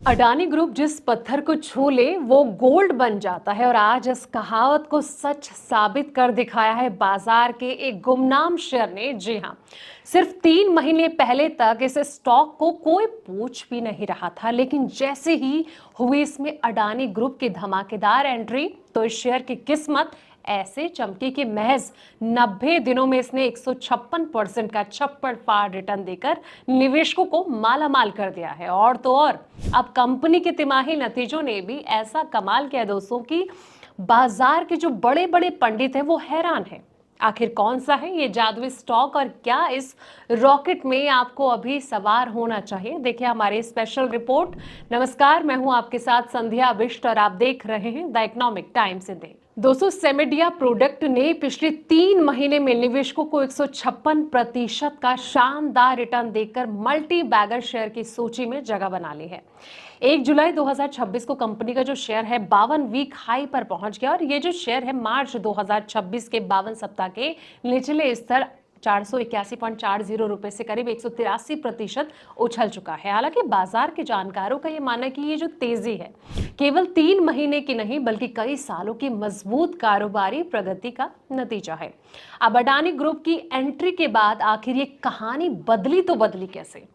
Adani group जिस पत्थर को छू ले वो गोल्ड बन जाता है और आज इस कहावत को सच साबित कर दिखाया है बाजार के एक गुमनाम शेयर ने। जी हाँ, सिर्फ 3 महीने पहले तक इस स्टॉक को कोई पूछ भी नहीं रहा था, लेकिन जैसे ही हुई इसमें अडानी ग्रुप की धमाकेदार एंट्री तो इस शेयर की किस्मत ऐसे चमकी कि महज 90 दिनों में इसने 156% का छप्पड़ फाड़ रिटर्न देकर निवेशकों को माला माल कर दिया है। और तो और अब कंपनी के तिमाही नतीजों ने भी ऐसा कमाल किया दोस्तों कि बाजार के जो बड़े बड़े पंडित हैं वो हैरान हैं। आखिर कौन सा है ये जादुई स्टॉक और क्या इस रॉकेट में आपको अभी सवार होना चाहिए, देखिए हमारी स्पेशल रिपोर्ट। नमस्कार, मैं हूं आपके साथ संध्या बिष्ट और आप देख रहे हैं द इकोनॉमिक टाइम्स इंडिया। दोस्तों, सेमेडिया प्रोडक्ट ने पिछले 3 महीने में निवेशकों को 156% का शानदार रिटर्न देकर मल्टी बैगर शेयर की सूची में जगह बना ली है। 1 जुलाई 2026 को कंपनी का जो शेयर है 52 वीक हाई पर पहुंच गया और ये जो शेयर है मार्च 2026 के 52 सप्ताह के निचले स्तर 481.40 रुपए से करीब 183% उछल चुका है। हालांकि बाजार के जानकारों का यह मानना है कि ये जो तेजी है केवल 3 महीने की नहीं बल्कि कई सालों की मजबूत कारोबारी प्रगति का नतीजा है। अब अडानी ग्रुप की एंट्री के बाद आखिर ये कहानी बदली तो बदली कैसे?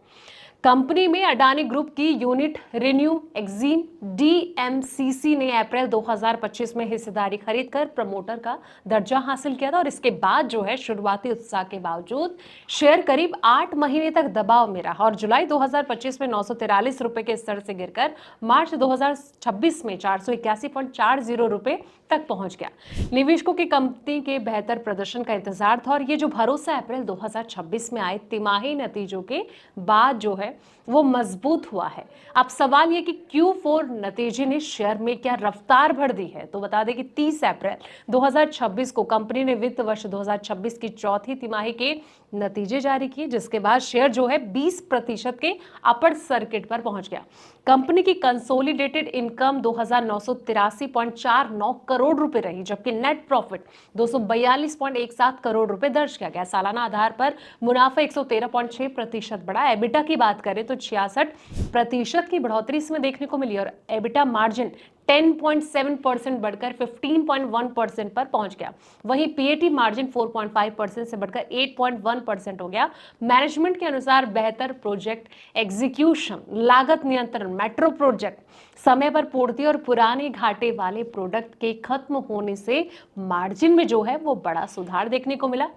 कंपनी में अडानी ग्रुप की यूनिट रिन्यू एक्सिम डीएमसीसी ने अप्रैल 2025 में हिस्सेदारी खरीदकर प्रमोटर का दर्जा हासिल किया था और इसके बाद जो है शुरुआती उत्साह के बावजूद शेयर करीब 8 महीने तक दबाव में रहा और जुलाई 2025 में 943 रुपए के स्तर से गिरकर मार्च 2026 में 481.40 रुपए तक पहुंच गया। निवेशकों की कंपनी के बेहतर प्रदर्शन का इंतजार था और ये जो भरोसा अप्रैल 2026 में आए तिमाही नतीजों के बाद जो है वो मजबूत हुआ है। अब सवाल ये कि Q4 नतीजे ने शेयर में क्या रफ्तार भर दी है? तो बता दें कि 30 अप्रैल 2026 को कंपनी ने वित्त वर्ष 2026 की चौथी तिमाही के नतीजे जारी किए, जिसके बाद शेयर जो है 20% के अपर सर्किट पर पहुंच गया। कंपनी की कंसोलिडेटेड इनकम 2,983.49 करोड़ रुपए रही, जबकि नेट प्रॉफिट 242.17 करोड़ रुपए दर्ज किया गया। सालाना आधार पर मुनाफा 113.6% बढ़ा। एबिटा की बात करें तो 66% की बढ़ोतरी इसमें देखने को मिली और एबिटा मार्जिन 10.7% बढ़कर 15.1% पर पहुंच गया। वहीं पीएटी मार्जिन 4.5% से बढ़कर 8.1% हो गया। मैनेजमेंट के अनुसार बेहतर प्रोजेक्ट एग्जीक्यूशन, लागत नियंत्रण, मेट्रो प्रोजेक्ट समय पर पूर्ति और पुराने घाटे वाले प्रोडक्ट के खत्म होने से मार्जिन में जो है वो बड़ा सुधार देखने को मिला।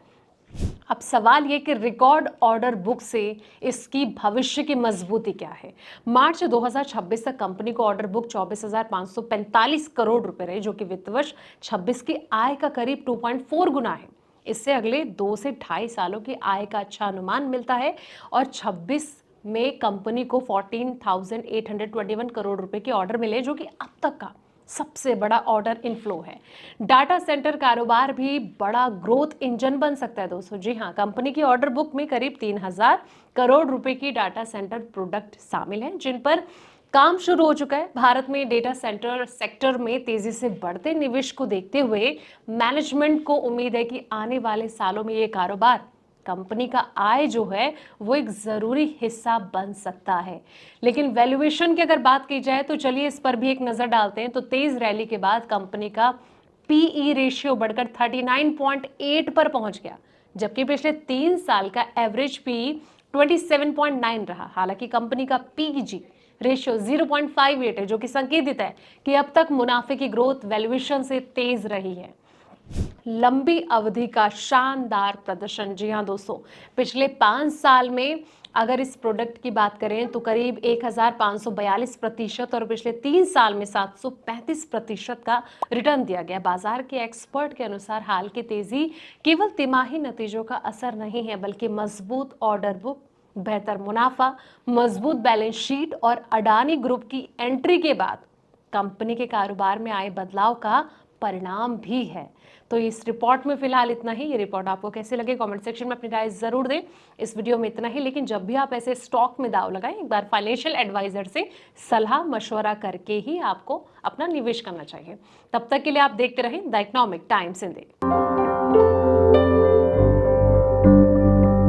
अब सवाल ये कि रिकॉर्ड ऑर्डर बुक से इसकी भविष्य की मजबूती क्या है? मार्च 2026 तक कंपनी को ऑर्डर बुक 24,545 करोड़ रुपए रहे, जो कि वित्त वर्ष 26 की आय का करीब 2.4 गुना है। इससे अगले 2 से 2.5 सालों की आय का अच्छा अनुमान मिलता है और 26 में कंपनी को 14,821 करोड़ रुपए के ऑर्डर मिले, जो कि अब तक का सबसे बड़ा ऑर्डर इनफ्लो है। डाटा सेंटर कारोबार भी बड़ा ग्रोथ इंजन बन सकता है दोस्तों। जी हाँ, कंपनी की ऑर्डर बुक में करीब 3,000 करोड़ रुपए की डाटा सेंटर प्रोडक्ट शामिल हैं, जिन पर काम शुरू हो चुका है। भारत में डेटा सेंटर सेक्टर में तेजी से बढ़ते निवेश को देखते हुए मैनेजमेंट को उम्मीद है कि आने वाले सालों में ये कारोबार कंपनी का आय जो है वो एक जरूरी हिस्सा बन सकता है। लेकिन वैल्यूएशन की अगर बात की जाए तो चलिए इस पर भी एक नजर डालते हैं। तो तेज रैली के बाद कंपनी का पीई रेशियो बढ़कर 39.8 पर पहुंच गया, जबकि पिछले 3 साल का एवरेज पीई 27.9 रहा। हालांकि कंपनी का पीजी रेशियो 0.58 है, जो कि संकेतित है कि अब तक मुनाफे की ग्रोथ वैल्यूएशन से तेज रही है। लंबी अवधि का शानदार प्रदर्शन। जी हाँ दोस्तों, पिछले 5 साल में अगर इस प्रोडक्ट की बात करें तो करीब 1,542% और पिछले 3 साल में 735% का रिटर्न दिया गया। बाजार के एक्सपर्ट के अनुसार हाल की तेजी केवल तिमाही नतीजों का असर नहीं है, बल्कि मजबूत ऑर्डर बुक, बेहतर मुनाफा, मजबूत बैलेंस शीट और अडानी ग्रुप की एंट्री के बाद कंपनी के कारोबार में आए बदलाव का परिणाम भी है। तो इस रिपोर्ट में फिलहाल इतना ही। ये रिपोर्ट आपको कैसे लगे कमेंट सेक्शन में अपनी राय जरूर दें। इस वीडियो में इतना ही, लेकिन जब भी आप ऐसे स्टॉक में दाव लगाएं, एक बार फाइनेंशियल एडवाइजर से सलाह मशवरा करके ही आपको अपना निवेश करना चाहिए। तब तक के लिए आप देखते रहें द इकोनॉमिक टाइम्स इंडिया।